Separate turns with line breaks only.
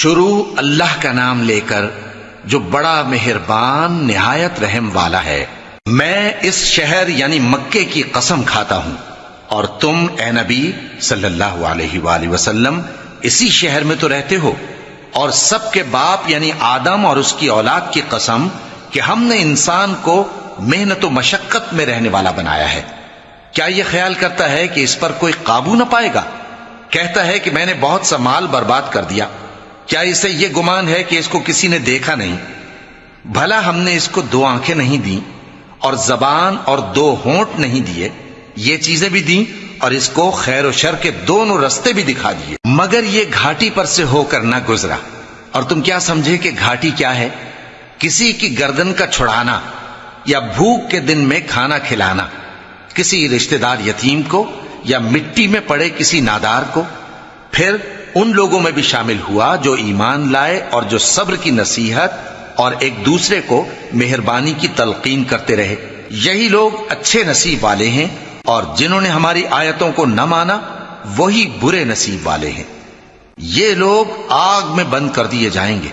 شروع اللہ کا نام لے کر جو بڑا مہربان نہایت رحم والا ہے۔ میں اس شہر یعنی مکے کی قسم کھاتا ہوں، اور تم اے نبی صلی اللہ علیہ وآلہ وسلم اسی شہر میں تو رہتے ہو، اور سب کے باپ یعنی آدم اور اس کی اولاد کی قسم کہ ہم نے انسان کو محنت و مشقت میں رہنے والا بنایا ہے۔ کیا یہ خیال کرتا ہے کہ اس پر کوئی قابو نہ پائے گا؟ کہتا ہے کہ میں نے بہت سا مال برباد کر دیا، کیا اسے یہ گمان ہے کہ اس کو کسی نے دیکھا نہیں؟ بھلا ہم نے اس کو 2 آنکھیں نہیں دیں، اور زبان اور 2 ہونٹ نہیں دیے؟ یہ چیزیں بھی دیں، اور اس کو خیر و شر کے دونوں رستے بھی دکھا دیے، مگر یہ گھاٹی پر سے ہو کر نہ گزرا۔ اور تم کیا سمجھے کہ گھاٹی کیا ہے؟ کسی کی گردن کا چھڑانا، یا بھوک کے دن میں کھانا کھلانا، کسی رشتہ دار یتیم کو، یا مٹی میں پڑے کسی نادار کو۔ پھر ان لوگوں میں بھی شامل ہوا جو ایمان لائے اور جو صبر کی نصیحت اور ایک دوسرے کو مہربانی کی تلقین کرتے رہے۔ یہی لوگ اچھے نصیب والے ہیں، اور جنہوں نے ہماری آیتوں کو نہ مانا وہی برے نصیب والے ہیں۔ یہ لوگ آگ میں بند کر دیے جائیں گے۔